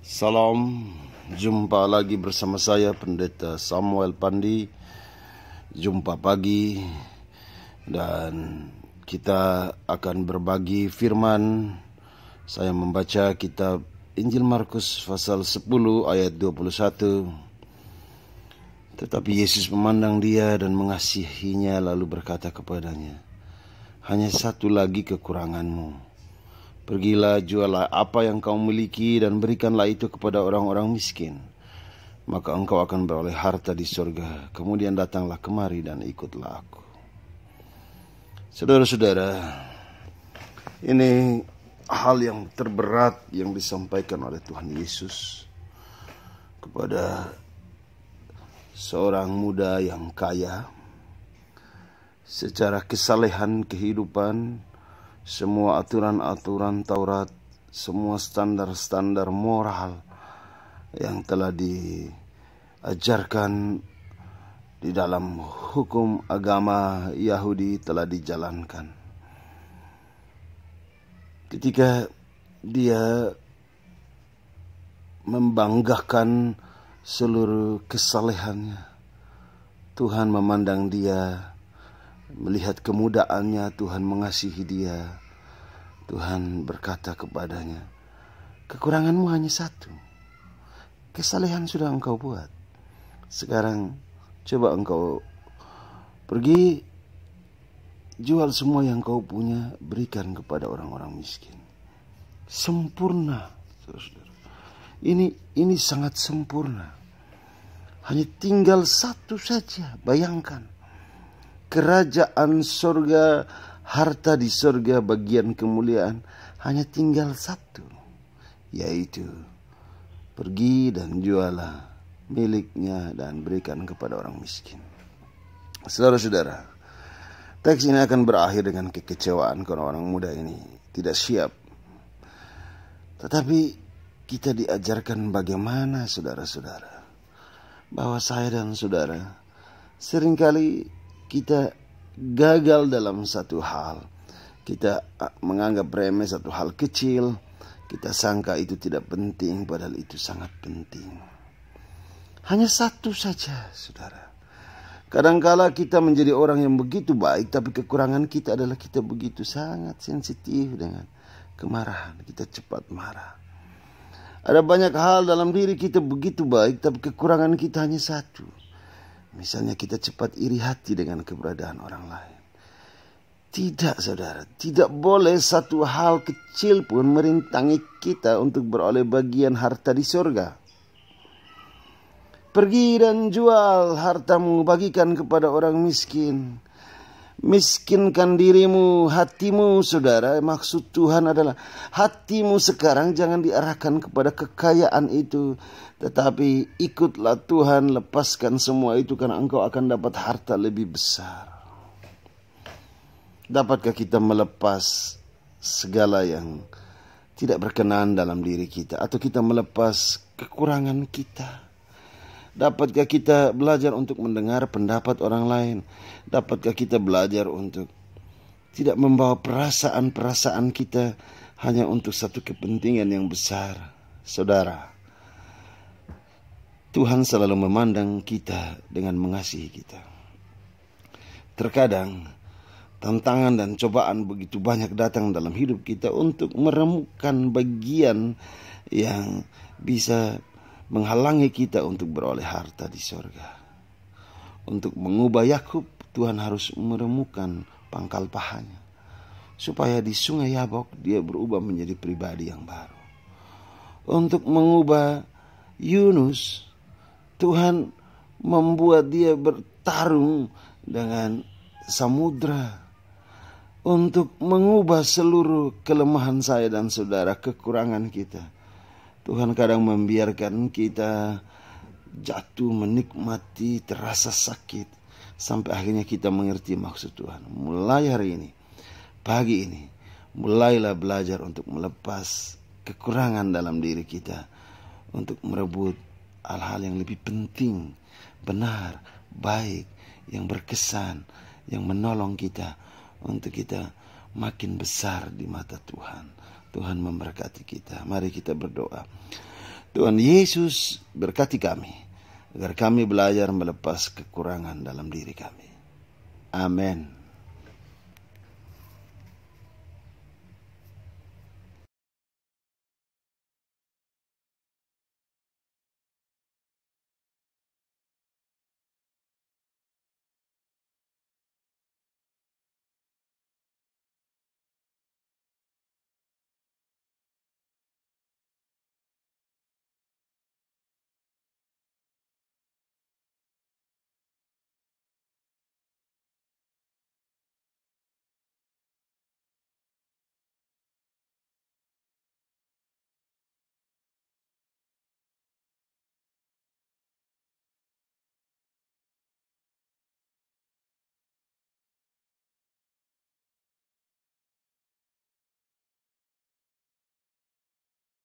Salam, jumpa lagi bersama saya Pendeta Samuel Pandi. Jumpa pagi dan kita akan berbagi firman. Saya membaca kitab Injil Markus pasal 10 ayat 21. Tetapi Yesus memandang dia dan mengasihinya lalu berkata kepadanya, "Hanya satu lagi kekuranganmu. Pergilah, jualah apa yang kau miliki dan berikanlah itu kepada orang-orang miskin. Maka engkau akan beroleh harta di surga. Kemudian datanglah kemari dan ikutlah aku." Saudara-saudara, ini hal yang terberat yang disampaikan oleh Tuhan Yesus kepada seorang muda yang kaya. Secara kesalehan kehidupan, semua aturan-aturan Taurat, semua standar-standar moral yang telah diajarkan di dalam hukum agama Yahudi telah dijalankan. Ketika dia membanggakan seluruh kesalehannya, Tuhan memandang dia, melihat kemudaannya, Tuhan mengasihi dia. Tuhan berkata kepadanya, "Kekuranganmu hanya satu. Kesalehan sudah engkau buat. Sekarang coba engkau pergi, jual semua yang kau punya, berikan kepada orang-orang miskin." Sempurna, saudara. Ini sangat sempurna. Hanya tinggal satu saja. Bayangkan, kerajaan surga, harta di surga, bagian kemuliaan, hanya tinggal satu, yaitu pergi dan jualah miliknya dan berikan kepada orang miskin. Saudara-saudara, teks ini akan berakhir dengan kekecewaan karena orang muda ini tidak siap. Tetapi kita diajarkan bagaimana, saudara-saudara, bahwa saya dan saudara seringkali kita gagal dalam satu hal. Kita menganggap remeh satu hal kecil. Kita sangka itu tidak penting, padahal itu sangat penting. Hanya satu saja, saudara. Kadangkala kita menjadi orang yang begitu baik, tapi kekurangan kita adalah kita begitu sangat sensitif dengan kemarahan. Kita cepat marah. Ada banyak hal dalam diri kita begitu baik, tapi kekurangan kita hanya satu. Misalnya kita cepat iri hati dengan keberadaan orang lain. Tidak, saudara. Tidak boleh satu hal kecil pun merintangi kita untuk beroleh bagian harta di surga. Pergi dan jual hartamu, bagikan kepada orang miskin. Miskinkan dirimu, hatimu, saudara. Maksud Tuhan adalah hatimu sekarang jangan diarahkan kepada kekayaan itu, tetapi ikutlah Tuhan, lepaskan semua itu karena engkau akan dapat harta lebih besar. Dapatkah kita melepas segala yang tidak berkenan dalam diri kita, atau kita melepas kekurangan kita? Dapatkah kita belajar untuk mendengar pendapat orang lain? Dapatkah kita belajar untuk tidak membawa perasaan-perasaan kita hanya untuk satu kepentingan yang besar? Saudara, Tuhan selalu memandang kita dengan mengasihi kita. Terkadang tantangan dan cobaan begitu banyak datang dalam hidup kita untuk meremukkan bagian yang bisa menghalangi kita untuk beroleh harta di surga. Untuk mengubah Yakub, Tuhan harus meremukkan pangkal pahanya, supaya di sungai Yabok dia berubah menjadi pribadi yang baru. Untuk mengubah Yunus, Tuhan membuat dia bertarung dengan samudra. Untuk mengubah seluruh kelemahan saya dan saudara, kekurangan kita, Tuhan kadang membiarkan kita jatuh, menikmati, terasa sakit, sampai akhirnya kita mengerti maksud Tuhan. Mulai hari ini, pagi ini, mulailah belajar untuk melepas kekurangan dalam diri kita, untuk merebut hal-hal yang lebih penting, benar, baik, yang berkesan, yang menolong kita, untuk kita makin besar di mata Tuhan. Tuhan memberkati kita. Mari kita berdoa. Tuhan Yesus berkati kami, agar kami belajar melepas kekurangan dalam diri kami. Amin.